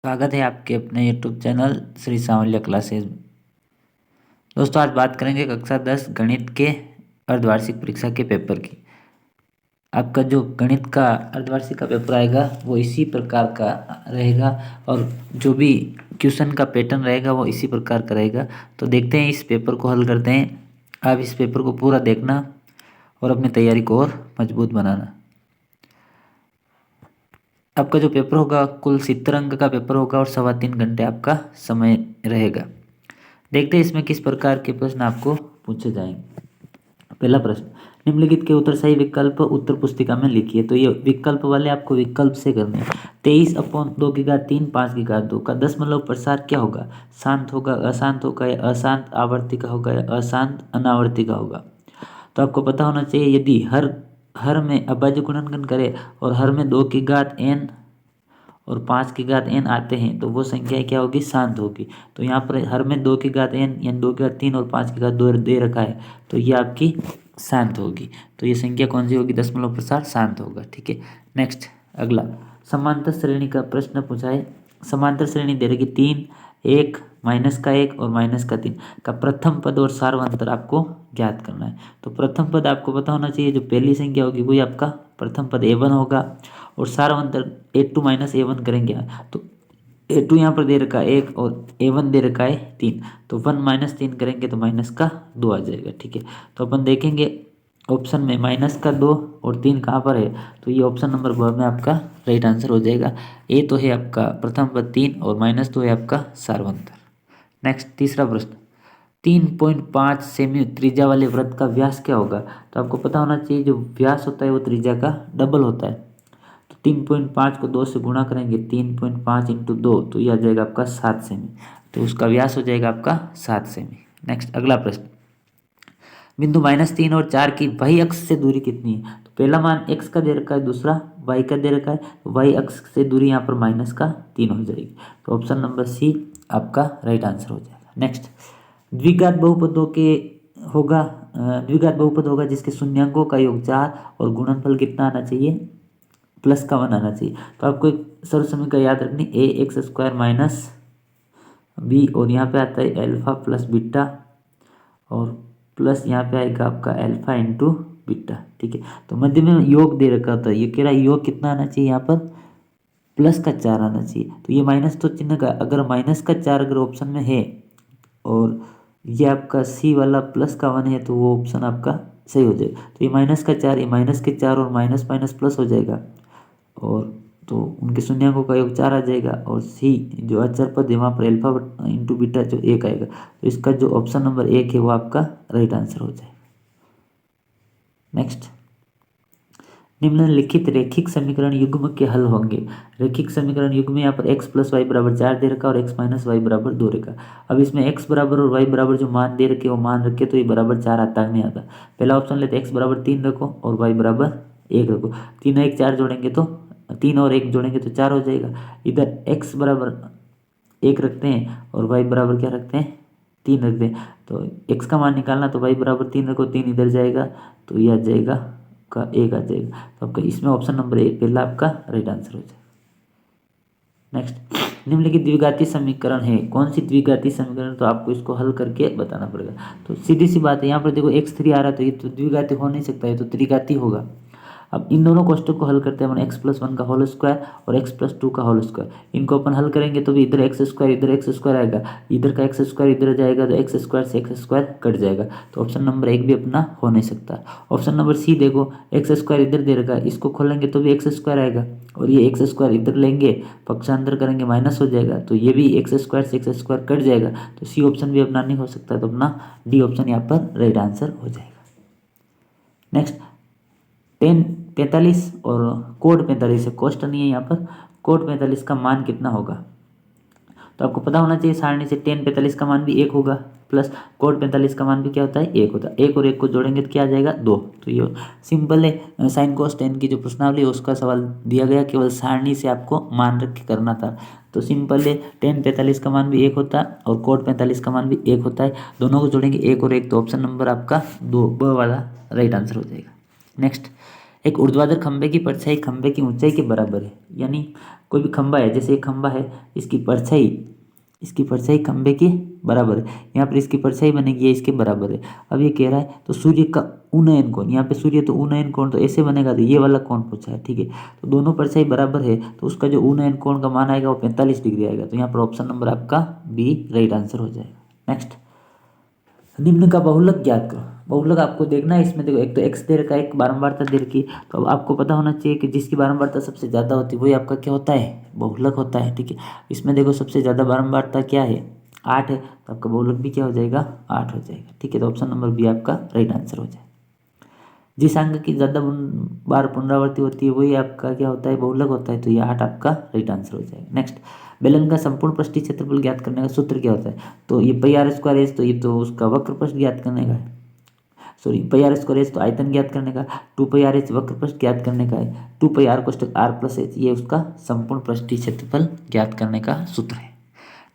स्वागत है आपके अपने YouTube channel Shri Sanwaliya classes में। दोस्तों आज बात करेंगे कक्षा 10 गणित के अर्धवार्षिक परीक्षा के पेपर की। आपका जो गणित का अर्धवार्षिक का पेपर आएगा वो इसी प्रकार का रहेगा और जो भी क्वेश्चन का पैटर्न रहेगा वो इसी प्रकार का रहेगा। तो देखते हैं, इस पेपर को हल करते हैं। आप इस पेपर को पूरा देखना और अपनी तैयारी को और मजबूत बनाना। आपका जो पेपर होगा कुल 70 अंक का पेपर होगा और 3.25 घंटे आपका समय रहेगा। देखते हैं इसमें किस प्रकार के प्रश्न आपको पूछे जाएंगे। पहला प्रश्न, निम्नलिखित के उत्तर सही विकल्प उत्तर पुस्तिका में लिखिए। तो ये विकल्प वाले आपको विकल्प से करने हैं। 23/2 की घात 3 5 की घात 2 का दशमलव प्रसार क्या होगा? शांत होगा, अशांत होगा या अशांत आवर्ती का होगा या अशांत अनावर्ती का होगा? तो आपको पता होना चाहिए, यदि हर में अभाज्य गुणनखंड करें और हर में 2 की घात n और 5 की घात n आते हैं तो वो संख्या क्या होगी? शांत होगी। तो यहाँ पर हर में 2 की घात n यानी 2 की घात 3 और 5 की घात 2 दे रखा है तो ये आपकी शांत होगी। तो ये संख्या कौन सी होगी? दशमलव प्रसार शांत होगा। ठीक है, नेक्स्ट अगला समांतर श्रेणी का प्रश्न पूछा है। समांतर श्रेणी दे रखी 3 1 -1 और -3 का प्रथम पद और सार्वंतर आपको ज्ञात करना है। तो प्रथम पद आपको पता होना चाहिए, जो पहली संख्या होगी वही आपका प्रथम पद a1 होगा और सार्वंतर a2 - a1 करेंगे तो a2 यहाँ पर दे रखा है 1 और a1 दे रखा है 3, तो 1 - 3 करेंगे तो -2 आ जाएगा। ठीक है, तो अपन देखेंगे ऑप्शन में -2 और 3 कहाँ पर है, तो ये ऑप्शन नंबर ब में आपका राइट आंसर हो जाएगा। ए तो है आपका प्रथम पद 3 और -2 है आपका सार्वंतर। नेक्स्ट तीसरा प्रश्न, 3.5 सेमी त्रिज्या वाले वृत्त का व्यास क्या होगा? तो आपको पता होना चाहिए, जो व्यास होता है वो त्रिज्या का डबल होता है। तो 3.5 को 2 से गुणा करेंगे, 3.5 × 2 तो यह आ जाएगा आपका 7 सेमी। तो उसका व्यास हो जाएगा आपका 7 सेमी। नेक्स्ट अगला प्रश्न, बिंदु -3 और 4 की वाई अक्ष से दूरी कितनी है? तो पहला मान x का दे रखा है, दूसरा y का दे रखा है, तो y अक्ष से दूरी यहाँ पर -3 हो जाएगी। तो ऑप्शन नंबर सी आपका राइट आंसर हो जाएगा। नेक्स्ट द्विघात बहुपदों के होगा द्विघात बहुपद होगा जिसके शून्यांकों का योग 4 और गुणनफल कितना आना चाहिए? +1 आना चाहिए। तो आपको एक सरल समीकरण याद रखनी, ax² - b और यहाँ पे आता है अल्फा प्लस बीटा और प्लस यहाँ पे आएगा आपका अल्फा × बीटा। ठीक है, तो मध्य में योग दे रखा था, ये कह रहा है योग कितना आना चाहिए? यहाँ पर +4 आना चाहिए। तो ये माइनस तो चिन्ह का, अगर -4 अगर ऑप्शन में है और ये आपका सी वाला +1 है तो वो ऑप्शन आपका सही हो जाएगा। तो ये -4 ये -4 और माइनस माइनस प्लस हो जाएगा और तो उनके शून्यांकों का योग 4 आ जाएगा और सी जो अचर पद है वहाँ पर अल्फा × बीटा जो 1 आएगा। तो इसका जो ऑप्शन नंबर 1 है वो आपका राइट आंसर हो जाएगा। नेक्स्ट, निम्नलिखित रैखिक समीकरण युग्म के हल होंगे। रैखिक समीकरण युग्म में यहाँ पर x + y = 4 दे रखा और x - y = 2 रखा। अब इसमें x बराबर और y बराबर जो मान दे रखे वो मान रखे तो ये =4 आता है नहीं आता। पहला ऑप्शन लेते x = 3 रखो और y = 1 रखो। 3 और 1 4 जोड़ेंगे तो 3 और 1 जोड़ेंगे तो 4 हो जाएगा। इधर x = 1 रखते हैं और y बराबर क्या रखते हैं? 3 रखते हैं। तो x का मान निकालना तो y = 3 रखो, 3 इधर जाएगा तो ये आ जाएगा का 1 आ जाएगा। तो आपका इसमें ऑप्शन नंबर 1 पहला आपका राइट आंसर हो जाएगा। नेक्स्ट, निम्नलिखित द्विघाती समीकरण है, कौन सी द्विघाती समीकरण? तो आपको इसको हल करके बताना पड़ेगा। तो सीधी सी बात है, यहाँ पर देखो x3 आ रहा है तो ये तो द्विघाती हो नहीं सकता, ये तो त्रिघाती होगा। अब इन दोनों कोष्टक को हल करते हैं अपन, x+1 का होल स्क्वायर और x+2 का होल स्क्वायर, इनको अपन हल करेंगे तो भी इधर x² इधर x² आएगा, इधर का x² इधर जाएगा तो x² से x² कट जाएगा। तो ऑप्शन नंबर 1 भी अपना हो नहीं सकता। ऑप्शन नंबर सी देखो, x² इधर दे रखा है, इसको खोलेंगे तो भी x² आएगा और ये x² इधर लेंगे पक्षांतर करेंगे माइनस हो जाएगा तो ये भी x² से x² कट जाएगा। तो सी ऑप्शन भी अपना नहीं हो सकता, तो अपना डी ऑप्शन यहाँ पर राइट आंसर हो जाएगा। नेक्स्ट 10 45 और कोड 45 है, कोष्ट नहीं है यहाँ पर। कोड 45 का मान कितना होगा? तो आपको पता होना चाहिए सारणी से 10 45 का मान भी 1 होगा प्लस कोड 45 का मान भी क्या होता है? 1 होता है। 1 और 1 को जोड़ेंगे तो क्या आ जाएगा? 2। तो ये सिंपल है, साइन कोस टेन की जो प्रश्नावली है उसका सवाल दिया गया, केवल सारणी से आपको मान रख के करना था। तो सिंपल है, 10 45 का मान भी 1 होता है और कोड 45 का मान भी 1 होता है, दोनों को जोड़ेंगे 1 और 1 तो ऑप्शन नंबर आपका 2 ब वाला राइट आंसर हो जाएगा। नेक्स्ट, एक ऊर्ध्वाधर खंभे की परछाई खंभे की ऊंचाई के बराबर है। यानी कोई भी खंभा है, जैसे एक खंभा है, इसकी परछाई खंभे की बराबर है। यहाँ पर इसकी परछाई बनेगी, ये इसके बराबर है। अब ये कह रहा है तो सूर्य का उन्नयन कोण, यहाँ पे सूर्य तो उन्नयन कोण तो ऐसे बनेगा, तो ये वाला कोण पूछा है, ठीक है। तो दोनों परछाई बराबर है, तो उसका जो उन्नयन कोण का मान आएगा वो 45 डिग्री आएगा। तो यहाँ पर ऑप्शन नंबर आपका बी राइट आंसर हो जाएगा। नेक्स्ट, निम्न का बहुलक ज्ञात करो। बहुलक आपको देखना है, इसमें देखो एक तो एक्स दे रखा है, एक बारंबारता दे रखी है। तो अब आपको पता होना चाहिए कि जिसकी बारंबारता सबसे ज़्यादा होती है वही आपका क्या होता है, बहुलक होता है, ठीक है। इसमें देखो सबसे ज़्यादा बारंबारता क्या है, 8 है, तो आपका बहुलक भी क्या हो जाएगा, 8 हो जाएगा, ठीक है। तो ऑप्शन नंबर बी आपका राइट आंसर हो जाएगा। जिस अंक की ज़्यादा बार पुनरावृत्ति होती है वही आपका क्या होता है, बहुलक होता है। तो ये 8 आपका राइट आंसर हो जाएगा। नेक्स्ट, बेलन का संपूर्ण पृष्ठीय क्षेत्रफल ज्ञात करने का सूत्र क्या होता है। तो ये पाई आर स्क्वायर एच, तो ये तो उसका वक्र पृष्ठ ज्ञात करने का है, sorry pi r square h तो आयतन ज्ञात करने का, 2 पाई आर एच वक्र पृष्ठ ज्ञात करने का है, 2 पाई आर कोष्ठक आर प्लस एच ये उसका संपूर्ण पृष्ठीय क्षेत्रफल ज्ञात करने का सूत्र है।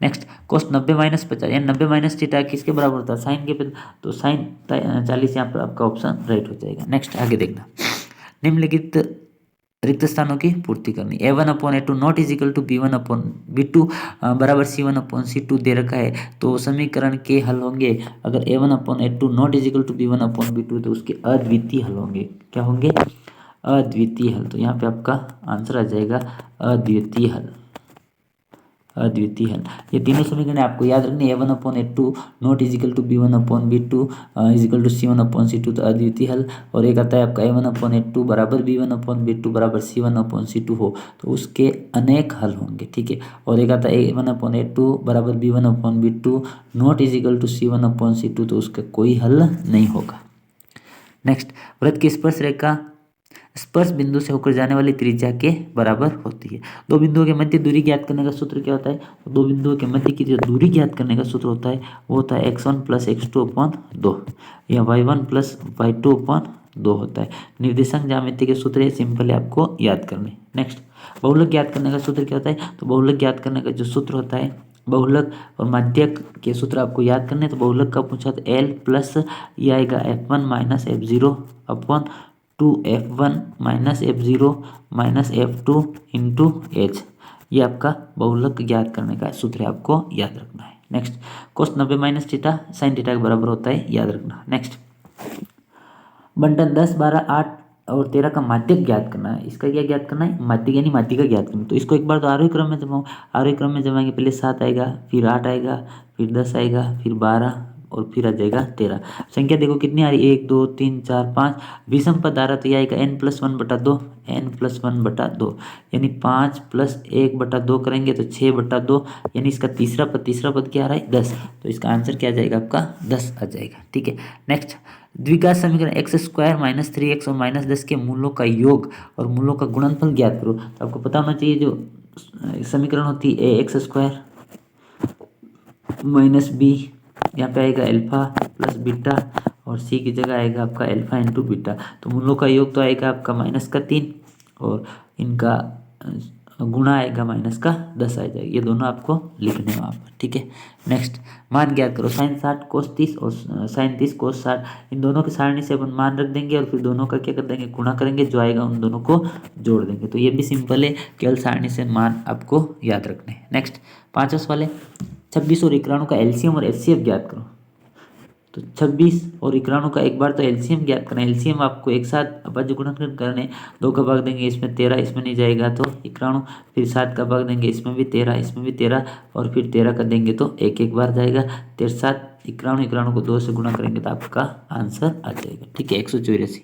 नेक्स्ट, कोस 90-50 यानी 90 - θ किसके बराबर होता है, साइन के, तो साइन 40 यहाँ पर आपका ऑप्शन राइट हो जाएगा। नेक्स्ट आगे देखना, निम्नलिखित रिक्त स्थानों की पूर्ति करनी। A1/A2 not equal to B1/B2 बराबर C1/C2 दे रखा है, तो समीकरण के हल होंगे। अगर A1/A2 not equal to B1/B2 तो उसके अद्वितीय हल होंगे। क्या होंगे, अद्वितीय हल। तो यहाँ पे आपका आंसर आ जाएगा अद्वितीय हल, अद्वितीय हल। ये तीनों समीकरण आपको याद रखने, A1/A2 not equal to B1/B2 equal to C1/C2 तो अद्वितीय हल। और एक आता है आपका A1/A2 बराबर B1/B2 बराबर C1/C2 हो तो उसके अनेक हल होंगे, ठीक है। और एक आता है A1/A2 बराबर B1/B2 not equal to C1/C2 तो उसका कोई हल नहीं होगा। नेक्स्ट, वृत्त की स्पर्श रेखा स्पर्श बिंदु से होकर जाने वाली त्रिज्या के बराबर होती है। दो बिंदुओं के मध्य दूरी ज्ञात करने का सूत्र क्या होता है, तो दो बिंदुओं के मध्य की जो दूरी ज्ञात करने का सूत्र होता है वो होता है x1 + x2/2 या y1 + y2/2 होता है। निर्देशांक ज्यामिति के सूत्र है, सिंपल है, आपको याद करने। नेक्स्ट, बहुलक ज्ञात करने का सूत्र क्या होता है, तो बहुलक ज्ञात करने का जो सूत्र होता है, बहुलक और माध्यक के सूत्र आपको याद करने। तो बहुलक का पूछा तो L प्लस ये आएगा F1 - F0/2 F1 - F0 - F2 into H, ये आपका बहुलक ज्ञात करने का सूत्र है, आपको याद रखना है। नेक्स्ट, कोस 90 - θ साइन θ के बराबर होता है, याद रखना। नेक्स्ट, बंटन 10, 12, 8 और 13 का माध्यक ज्ञात करना है। इसका क्या ज्ञात करना है, माध्यक यानी माध्यिका ज्ञात करना। तो इसको एक बार तो आरोही क्रम में जमाओ, आरोही क्रम में जमाएंगे, पहले 7 आएगा, फिर 8 आएगा, फिर 10 आएगा, फिर 12 और फिर आ जाएगा 13। संख्या देखो कितनी आ रही है, 1 2 3 4 5, विषम पद आ रहा तो यह आएगा n+1/2, n+1/2 यानी 5 + 1/2 करेंगे तो 6/2 यानी इसका तीसरा पद क्या आ रहा है, 10। तो इसका आंसर क्या आ जाएगा, आपका 10 आ जाएगा, ठीक है। नेक्स्ट, द्विघात समीकरण x² - 3x और -10 के मूलों का योग और मूलों का गुणनफल ज्ञात करो। तो आपको पता होना चाहिए जो समीकरण होती है ax² - b, यहाँ पे आएगा अल्फा प्लस बीटा और सी की जगह आएगा आपका अल्फा इंटू बीटा। तो मूलों का योग तो आएगा आपका -3 और इनका गुणा आएगा -10 आ जाएगा। ये दोनों आपको लिखने हैं वहाँ पर, ठीक है। नेक्स्ट, मान ज्ञात करो। साइन 60 कोस 30 और साइन 30 कोस 60, इन दोनों की सारणी से अपन मान रख देंगे और फिर दोनों का क्या कर देंगे, गुणा करेंगे, जो आएगा उन दोनों को जोड़ देंगे। तो ये भी सिंपल है, केवल सारणी से मान आपको याद रखने हैं। नेक्स्ट, 5वें वाले 26 और 91 का एलसीएम और एचसीएफ ज्ञात करो। तो 26 और 91 का एक बार तो एलसीएम ज्ञात करना है। एलसीएम आपको एक साथ अभाज्य गुणनखंड करने, 2 का भाग देंगे, इसमें 13, इसमें नहीं जाएगा तो 91, फिर 7 का भाग देंगे, इसमें भी 13, इसमें भी 13 और फिर 13 का देंगे तो एक बार जाएगा। 13 7 91 को 2 से गुणा करेंगे तो आपका आंसर आ जाएगा, ठीक है, 184।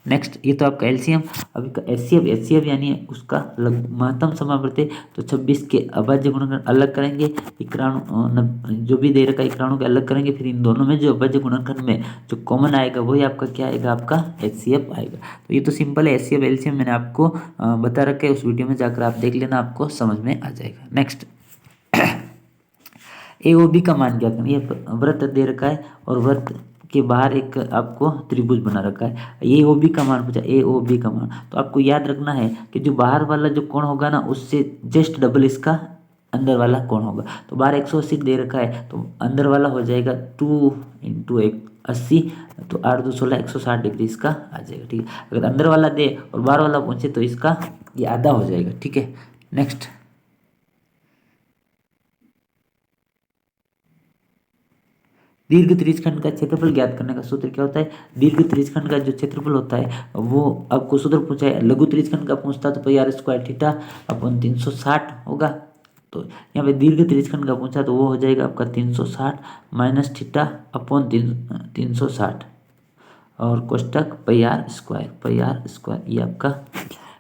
नेक्स्ट, ये तो आपका एलसीएम। अभी का एचसीएफ यानी उसका महत्तम समावर्ती। तो 26 के अभाज्य गुणनखंड अलग करेंगे, 91 जो भी दे रखा है 91 के अलग करेंगे, फिर इन दोनों में जो अभाज्य गुणनखंड में जो कॉमन आएगा वही आपका क्या आएगा, आपका एचसीएफ आएगा। तो ये तो सिंपल है, एचसीएफ एलसीएम मैंने आपको बता रखा है, उस वीडियो में जाकर आप देख लेना, आपको समझ में आ जाएगा। नेक्स्ट, एओबी का मान क्या करना। ये वृत्त दे रखा है और वृत्त के बाहर एक आपको त्रिभुज बना रखा है। एओबी का मान पूछा, एओबी का मान, तो आपको याद रखना है कि जो बाहर वाला जो कोण होगा ना उससे जस्ट डबल इसका अंदर वाला कोण होगा। तो बाहर 180 दे रखा है तो अंदर वाला हो जाएगा 2 × 80, तो 8 2 16 160 डिग्री इसका आ जाएगा। ठीक है, अगर अंदर वाला दे और बाहर वाला पूछे तो इसका ये आधा हो जाएगा। ठीक है, नेक्स्ट। दीर्घ त्रिज्यखंड का क्षेत्रफल ज्ञात करने का सूत्र क्या होता है? दीर्घ त्रिज्यखंड का जो क्षेत्रफल होता है वो आपको सूत्र पूछा है। लघु त्रिज्यखंड का पूछता तो पाई आर स्क्वायर थीटा अपन 360 होगा। तो यहाँ पे दीर्घ त्रिज्यखंड का पूछा तो वो हो जाएगा आपका 360 माइनस थीटा अपॉन 360 और कोष्टक पाई आर स्क्वायर, ये आपका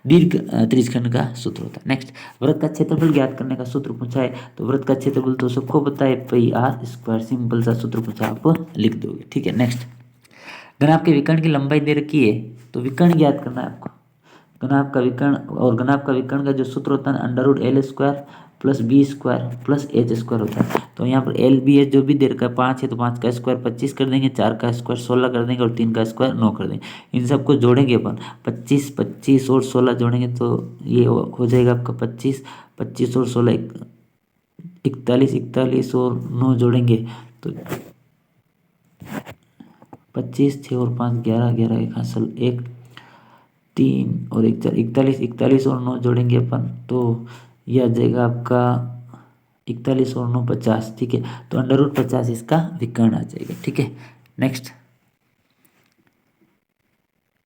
दीर्घ त्रिज्यखंड का सूत्र होता है। नेक्स्ट, वृत्त का क्षेत्रफल ज्ञात करने का सूत्र पूछा है। तो वृत्त का क्षेत्रफल तो सबको पता है, पाई आर स्क्वायर, सिंपल सा सूत्र पूछा, आप लिख दोगे। ठीक है, नेक्स्ट। घनाभ के विकर्ण की लंबाई दे रखी है तो विकर्ण ज्ञात करना है आपको। घनाभ का विकर्ण, और घनाभ का विकर्ण का जो सूत्र होता है under root L square plus B square plus H square होता है। तो यहाँ पर एल बी एच जो भी दे रखा है 5 है तो 5 का स्क्वायर 25 कर देंगे, 4 का स्क्वायर 16 कर देंगे और 3 का स्क्वायर 9 कर देंगे। इन सबको जोड़ेंगे अपन, 25 25 और 16 जोड़ेंगे तो ये हो जाएगा आपका 25 25 और 16 41 41 और 9 जोड़ेंगे तो 25 6 और 5 11 11 एक हासिल 1 3 और 1 4 41 41 और 9 जोड़ेंगे अपन तो यह आ जाएगा आपका 41 और 9 50। ठीक है, तो अंडर रूट 50 इसका विकर्ण आ जाएगा। ठीक है, नेक्स्ट।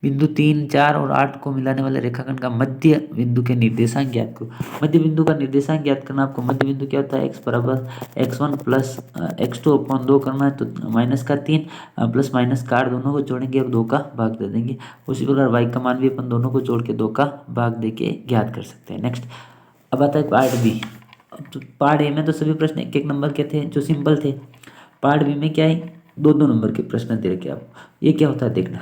बिंदु 3 4 और 8 को मिलाने वाले रेखाखंड का मध्य बिंदु के निर्देशांक ज्ञात करो। मध्य बिंदु का निर्देशांक ज्ञात करना आपको। मध्य बिंदु क्या होता है? x बराबर x1 प्लस x2 अपॉन 2 करना है तो माइनस का 3 प्लस माइनस का 8 दोनों को जोड़ेंगे और 2 का भाग दे देंगे। उसी प्रकार y का मान भी अपन दोनों को जोड़ के 2 का भाग दे के ज्ञात कर सकते हैं। नेक्स्ट, अब आता है पार्ट बी। तो पार्ट ए में तो सभी प्रश्न 1 नंबर के थे जो सिंपल थे। पार्ट बी में क्या है? 2 नंबर के प्रश्न दे रखे आपको। ये क्या होता है देखना।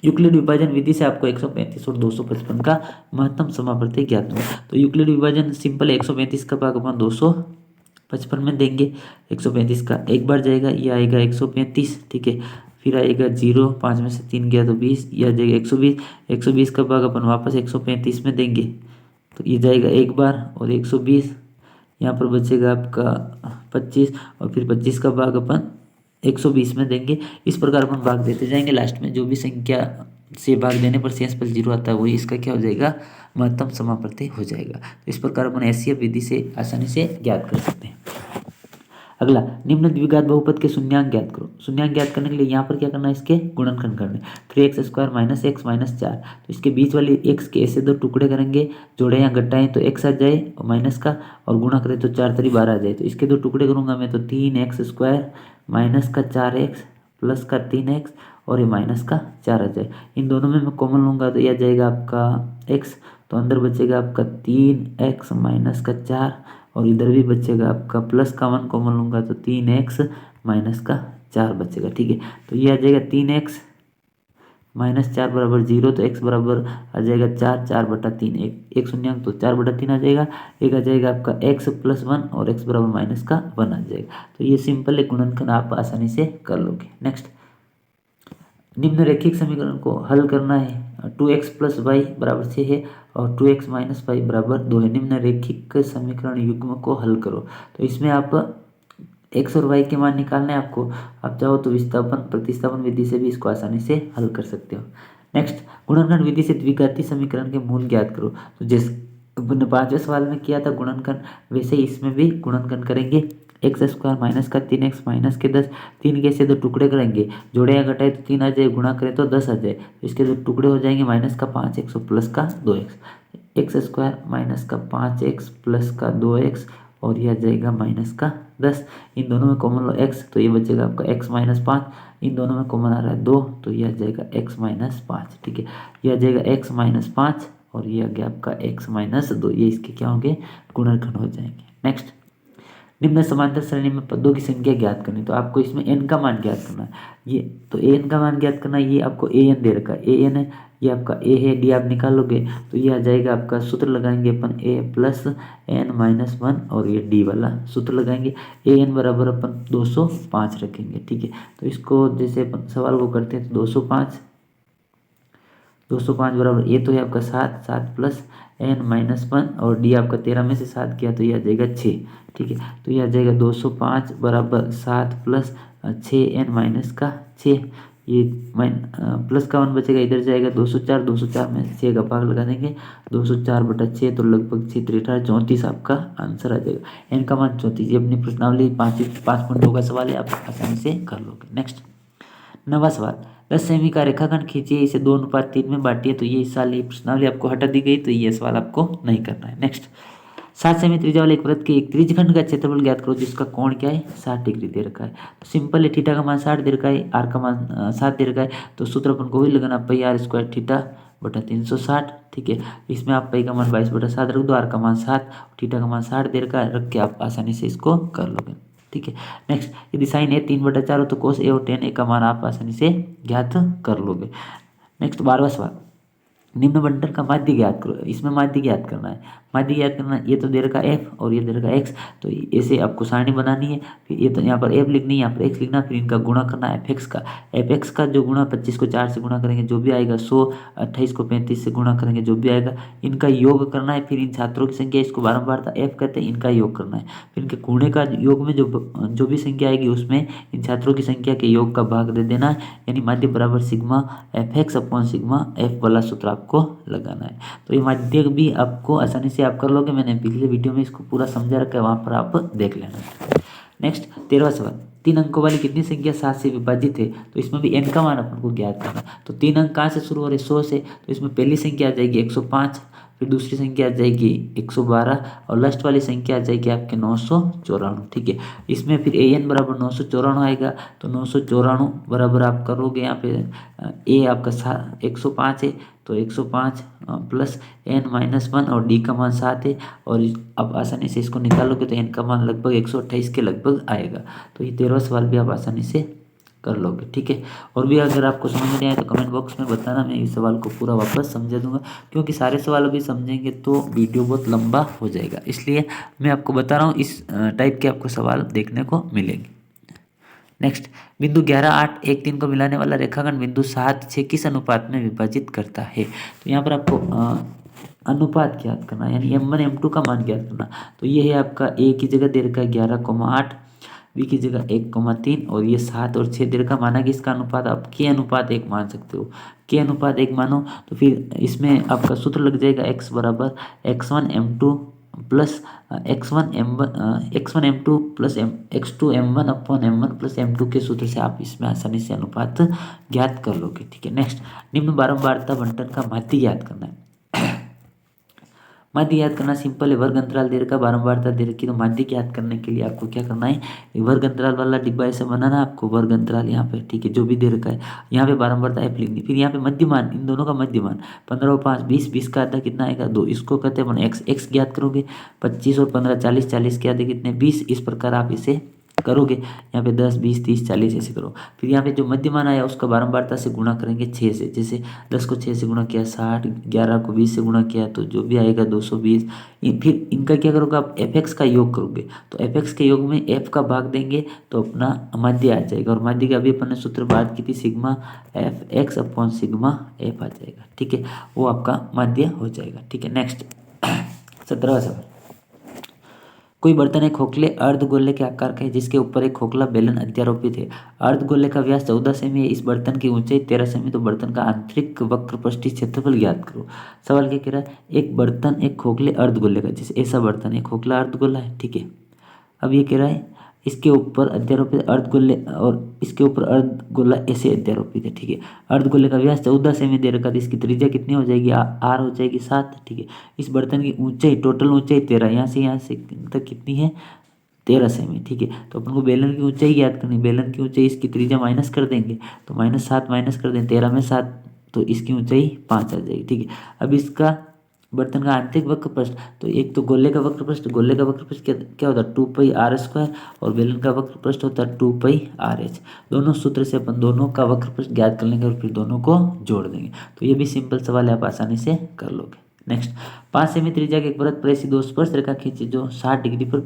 यूक्लिड विभाजन विधि से आपको 135 और 255 का महत्तम समापवर्ती ज्ञात होगा। तो यूक्लिड विभाजन सिंपल 135 का भाग अपन 255 में देंगे। 135 का एक बार जाएगा, ये आएगा 135। ठीक है, फिर आएगा 0, 5 में से 3 गया तो 20, यह आ जाएगा 120। 120 का भाग अपन वापस 135 में देंगे तो ये जाएगा एक बार और 120, यहाँ पर बचेगा आपका 25 और फिर 25 का भाग अपन 120 में देंगे। इस प्रकार अपन भाग देते जाएंगे। लास्ट में जो भी संख्या से भाग देने पर शेषफल 0 आता है वही इसका क्या हो जाएगा? महत्तम समापवर्ती हो जाएगा। तो इस प्रकार अपन एससीएफ विधि से आसानी से ज्ञात कर सकते हैं। अगला, निम्न द्विघात बहुपद के शून्यांक ज्ञात करो। शून्यांक ज्ञात करने के लिए यहाँ पर क्या करना है? इसके गुणनखंड करने। 3x square minus x minus 4, तो इसके बीच वाली x के ऐसे 2 टुकड़े करेंगे, जोड़े या घटाएं तो x आ जाए और माइनस का, और गुणा करें तो 4 3 12 आ जाए। तो इसके 2 टुकड़े करूंगा मैं तो 3x स्क्वायर माइनस का 4x प्लस का 3x और ये माइनस का 4 आ जाए। इन दोनों में मैं कॉमन लूँगा तो यह आ जाएगा आपका x, तो अंदर बचेगा आपका 3x माइनस का 4 और इधर भी बचेगा आपका प्लस का 1 कॉमन लूँगा तो 3x माइनस का 4 बचेगा। ठीक है, तो ये आ जाएगा 3x माइनस 4 बराबर 0, तो x बराबर आ जाएगा 4 4/3, एक शून्यांक तो 4/3 आ जाएगा। एक आ जाएगा आपका x प्लस 1 और x बराबर माइनस का 1 आ जाएगा। तो ये सिंपल एक गुणनखंड आप आसानी से कर लोगे। नेक्स्ट, निम्न रैखिक समीकरण को हल करना है। 2x प्लस वाई बराबर 6 है और 2x माइनस वाई बराबर 2 है। निम्न रैखिक समीकरण युग्म को हल करो। तो इसमें आप x और y के मान निकालने हैं आपको। आप चाहो तो विस्थापन प्रतिस्थापन विधि से भी इसको आसानी से हल कर सकते हो। नेक्स्ट, गुणनखंड विधि से द्विघाती समीकरण के मूल ज्ञात करो। तो जैसे 5वें सवाल में किया था गुणनखंड, वैसे इसमें भी गुणनखंड करेंगे। एक्स स्क्वायर माइनस का 3x माइनस के 10, 3 के से 2 टुकड़े करेंगे, जोड़े या घटाए तो 3 आ जाए, गुणा करें तो 10 आ जाए। तो इसके 2 टुकड़े हो जाएंगे, माइनस का 5x और प्लस का 2x। एक्स स्क्वायर माइनस का 5x प्लस का 2x और यह आ जाएगा माइनस का 10। इन दोनों में कॉमन लो x, तो ये बचेगा आपका x माइनस 5। इन दोनों में कॉमन आ रहा है 2, तो यह आ जाएगा x माइनस 5। ठीक है, यह आ जाएगा x माइनस 5 और ये आ गया आपका x माइनस 2। ये इसके क्या होंगे? गुणनखंड हो जाएंगे। नेक्स्ट, निम्न समांतर श्रेणी में पदों की संख्या ज्ञात करनी। तो आपको इसमें n का मान ज्ञात करना है। ये तो an का मान ज्ञात करना है। ये आपको an दे रखा है, an है, ये आपका a है, d आप निकालोगे तो ये आ जाएगा आपका, सूत्र लगाएंगे अपन a प्लस n माइनस 1 और ये d वाला सूत्र लगाएंगे। an बराबर अपन 205 रखेंगे। ठीक है, तो इसको जैसे अपन सवाल को करते हैं तो 205 बराबर ये तो है आपका 7 प्लस n माइनस 1 और d आपका 13 में से 7 किया तो ये आ जाएगा 6। ठीक है, तो ये आ जाएगा 205 बराबर 7 प्लस 6n-6, ये प्लस का 1 बचेगा, इधर जाएगा 204, 204 में 6 का भाग लगा देंगे, 204/6 तो लगभग 6×3=34 आपका आंसर आ जाएगा। n का मान 34। ये अपनी प्रश्नावली 5 मिनटों का सवाल है, आप आसानी से कर लोगे। नेक्स्ट 9वां सवाल, 10 सेमी का रेखाखंड खींचिए, इसे 2:3 में बांटिए। तो ये साल ये प्रश्नावली आपको हटा दी गई, तो ये सवाल आपको नहीं करना है। नेक्स्ट 7 सेमी त्रिज्या वाले एक वृत्त के एक त्रिज्यखंड का क्षेत्रफल ज्ञात करो जिसका कोण क्या है, 60 डिग्री दे रखा है। तो सिंपल है, थीटा का मान 60 दे रखा है, आर का मान 7 दे रखा है, तो सूत्र अपन को वही लगाना, πr² थीटा/360। ठीक है, इसमें आप पाई का मान 22/7 रख दो, आर का मान 7, थीटा का मान 60 दे रखा है, रख के आप आसानी से इसको कर लोगे। ठीक है, नेक्स्ट यदि साइन ए 3/4 हो तो कोस ए और टेन ए का मान आप आसानी से ज्ञात कर लोगे। नेक्स्ट 12वां सवाल, निम्न बंटन का माध्य ज्ञात करो। इसमें माध्य ज्ञात करना है, माध्य ज्ञात करना है। ये तो दे रखा एफ और ये दे रखा एक्स, तो ऐसे आपको सारणी बनानी है। फिर ये तो यहाँ पर एफ लिखनी है, यहाँ पर एक्स लिखना, फिर इनका गुणा करना है एफ एक्स का जो गुणा 25 को 4 से गुणा करेंगे जो भी आएगा 100, 28 को 35 से गुणा करेंगे जो भी आएगा, इनका योग करना है। फिर इन छात्रों की संख्या, इसको बारंबारता एफ कहते हैं, इनका योग करना है। फिर इनके गुणे का योग में जो भी संख्या आएगी उसमें इन छात्रों की संख्या के योग का भाग दे देना है, यानी माध्य बराबर सिग्मा एफ एक्स/सिग्मा एफ वाला सूत्र आपको लगाना है। तो ये माध्य भी आपको आसानी से आप कर लोगे, मैंने पिछले वीडियो में इसको पूरा समझा रखा है, वहाँ पर आप देख लेना। नेक्स्ट 13वां सवाल, 3 अंकों वाली कितनी संख्या 7 से विभाजित है। तो इसमें भी n का मान अपन को ज्ञात करना। तो 3 अंक कहाँ से शुरू हो रहे, 100 से, तो इसमें पहली संख्या आ जाएगी 105, फिर दूसरी संख्या आ जाएगी 112 और लास्ट वाली संख्या आ जाएगी आपके 994। ठीक है, इसमें फिर an बराबर 994 आएगा, तो 994 बराबर आप करोगे, यहाँ पे a आपका 105 है, तो 105 प्लस n-1 और d का मान 7 है, और आप आसानी से इसको निकालोगे तो n का मान लगभग 128 के लगभग आएगा। तो ये 13वां सवाल भी आप आसानी से कर लोगे। ठीक है, और भी अगर आपको समझ में नहीं आए तो कमेंट बॉक्स में बताना, मैं इस सवाल को पूरा वापस समझा दूंगा, क्योंकि सारे सवाल भी समझेंगे तो वीडियो बहुत लंबा हो जाएगा, इसलिए मैं आपको बता रहा हूँ इस टाइप के आपको सवाल देखने को मिलेंगे। नेक्स्ट बिंदु 11, 8, 1, 3 को मिलाने वाला रेखाखंड बिंदु 7, 6 किस अनुपात में विभाजित करता है। तो यहाँ पर आपको अनुपात ज्ञात करना है, यानी m1 m2 का मान ज्ञात करना। तो ये है आपका a की जगह दे रखा है 11,8, b की जगह 1,3 और ये 7 और 6 दे रखा, माना कि इसका अनुपात आप k/1 मान सकते हो। k/1 मानो तो फिर इसमें आपका सूत्र लग जाएगा x बराबर x1 m2 plus x1 m2 plus x2 m1/m1 plus m2 के सूत्र से आप इसमें आसानी से अनुपात ज्ञात कर लोगे। ठीक है, नेक्स्ट निम्न बारंबारता बंटन का माध्य ज्ञात करना है। माध्य ज्ञात करना सिंपल है, वर्ग अंतराल दे रखा, बारंबारता दे रखी, तो माध्य ज्ञात करने के लिए आपको क्या करना है, वर्ग अंतराल वाला डिब्बा ऐसे बनाना आपको, वर्ग अंतराल यहाँ पे। ठीक है, जो भी दे रखा है, यहाँ पे बारंबारता एफ लिखनी, फिर यहाँ पे मध्यमान, इन दोनों का मध्यमान 15 और 5 20, 20 का आधा कितना आएगा 2, इसको कहते हैं अपन एक्स ज्ञात करोगे। 25 और 15 40, 40 के आधे कितने 20, इस प्रकार आप इसे करोगे। यहाँ पे 10 20 30 40 ऐसे करो। फिर यहाँ पे जो मध्यमान आया उसका बारंबारता से गुणा करेंगे 6 से, जैसे 10 को 6 से गुणा किया 60, 11 को 20 से गुणा किया तो जो भी आएगा 220। फिर इनका क्या करोगे आप एफ एक्स का योग करोगे, तो एफ एक्स के योग में एफ का भाग देंगे तो अपना माध्य आ जाएगा, और माध्य का अभी अपन ने सूत्र बात की थी सिग्मा एफ एक्स/सिग्मा एफ आ जाएगा। ठीक है, वो आपका माध्य हो जाएगा। ठीक है, नेक्स्ट 17वां सवाल, कोई बर्तन एक खोखले अर्धगोले के आकार का है जिसके ऊपर एक खोखला बेलन अध्यारोपित है। अर्धगोले का व्यास 14 सेमी है, इस बर्तन की ऊंचाई 13 सेमी, तो बर्तन का आंतरिक वक्रपृष्ठीय क्षेत्रफल ज्ञात करो। सवाल क्या कह रहा है, एक बर्तन एक खोखले अर्धगोले का, जैसे ऐसा बर्तन है खोखला अर्धगोला है। ठीक है, अब ये कह रहा है इसके ऊपर अध्यारोपित अर्धगोले और इसके ऊपर अर्धगोला ऐसे अध्यारोपित है। ठीक है, अर्धगोले का व्यास 14 सेमी दे रखा था, इसकी त्रिज्या कितनी हो जाएगी आर हो जाएगी 7। ठीक है, इस बर्तन की ऊंचाई टोटल ऊंचाई 13, यहाँ से तक कितनी है 13 सेमी। ठीक है, तो अपन को बेलन की ऊंचाई ज्ञात करनी, बेलन की ऊंचाई इसकी त्रिज्या माइनस कर देंगे, तो -7 माइनस कर दें, 13 में 7 तो इसकी ऊंचाई 5 आ जाएगी। ठीक है, अब इसका बर्तन का आंतरिक वक्रपृष्ठ, तो एक तो गोले का वक्रपृष्ठ क्या होता है 2πr², और बेलन का वक्रपृष्ठ होता है 2πrh। दोनों सूत्र से अपन दोनों का वक्रपृष्ठ ज्ञात कर लेंगे और फिर दोनों को जोड़ देंगे। तो ये भी सिंपल सवाल है, आप आसानी से कर लोगे। नेक्स्ट 5 सेमी त्रिज्या के एक वृत्त पर ऐसी दो स्पर्श रेखा खींची जो 60 डिग्री पर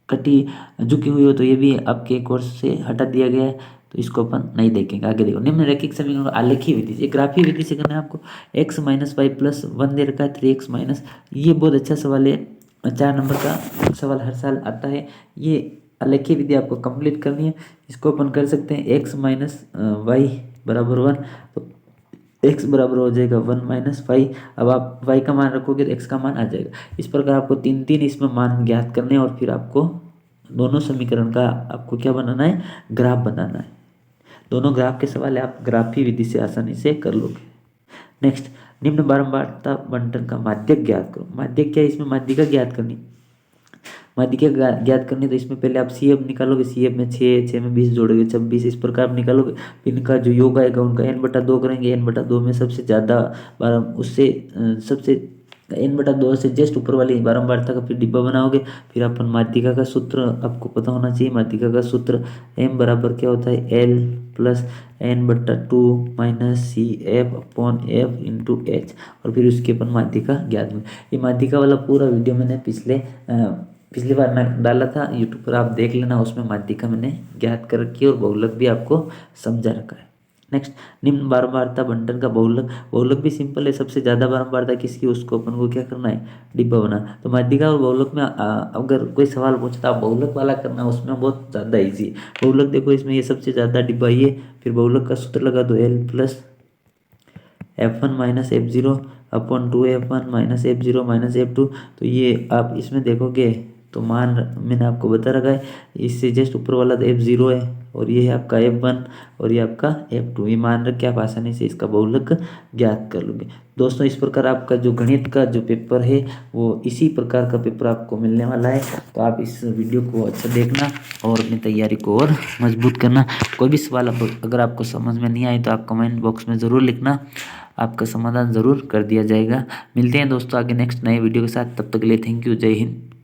कटी झुकी हुई हो, तो ये भी आपके कोर्स से हटा दिया गया है, तो इसको अपन नहीं देखेंगे। आगे देखो, निम्न रैखिक समीकरण आलेखी विधि से, ग्राफीय विधि से करना है आपको। x - y + 1 दे रखा है 3x-, ये बहुत अच्छा सवाल है, 4 नंबर का सवाल हर साल आता है। ये आलेखीय विधि आपको कंप्लीट करनी है। इसको अपन कर सकते हैं x माइनस वाई बराबर 1, तो x बराबर हो जाएगा 1 माइनस वाई। अब आप y का मान रखोगे तो x का मान आ जाएगा। इस प्रकार आपको तीन तीन इसमें मान ज्ञात करने हैं और फिर आपको दोनों समीकरण का आपको क्या बनाना है, ग्राफ बनाना है। दोनों ग्राफ के सवाल आप ग्राफी विधि से आसानी से कर लोगे। नेक्स्ट, निम्न बारंबारता बंटन का माध्यक ज्ञात करो। माध्यक क्या है, इसमें माध्यिका ज्ञात करनी। माध्यिका ज्ञात करनी तो इसमें पहले आप CF निकालोगे, CF में 6 में 20 जोड़ोगे 26, इस प्रकार आप निकालोगे। इनका जो योग आएगा उनका n/2 करेंगे। n/2 में सबसे ज़्यादा उससे सबसे n/2 से जस्ट ऊपर वाली बारंबारता का फिर डिब्बा बनाओगे। फिर अपन माध्यिका का सूत्र आपको पता होना चाहिए। माध्यिका का सूत्र m बराबर क्या होता है, L plus n/2 minus CF/F into H, और फिर उसके अपन माध्यिका ज्ञात में। ये माध्यिका वाला पूरा वीडियो मैंने पिछली बार मैं डाला था यूट्यूब पर, आप देख लेना। उसमें माध्यिका मैंने ज्ञात कर रखी है और बहुलक भी आपको समझा रखा है। नेक्स्ट, निम्न बारंबारता बंटन का बहुलक। बहुलक भी सिंपल है, सबसे ज़्यादा बारंबारता किसकी उसको अपन को क्या करना है, डिब्बा बना। तो माध्यिका और बहुलक में अगर कोई सवाल पूछता आप बहुलक वाला करना, उसमें बहुत ज़्यादा ईजी है। बहुलक देखो इसमें ये सबसे ज़्यादा डिब्बा ये, फिर बहुलक का सूत्र लगा दो L plus F1 minus F0 upon 2F1 minus F0 minus F2। तो ये आप इसमें देखोगे तो मान मैंने आपको बता रखा है, इससे जस्ट ऊपर वाला तो F0 है और ये है आपका F1 और ये आपका F2। ये मान रख के आप आसानी से इसका बहुलक ज्ञात कर लोगे। दोस्तों, इस प्रकार आपका जो गणित का जो पेपर है वो इसी प्रकार का पेपर आपको मिलने वाला है। तो आप इस वीडियो को अच्छा देखना और अपनी तैयारी को और मजबूत करना। कोई भी सवाल अगर आपको समझ में नहीं आए तो आप कमेंट बॉक्स में ज़रूर लिखना, आपका समाधान ज़रूर कर दिया जाएगा। मिलते हैं दोस्तों आगे नेक्स्ट नए वीडियो के साथ, तब तक के लिए थैंक यू, जय हिंद।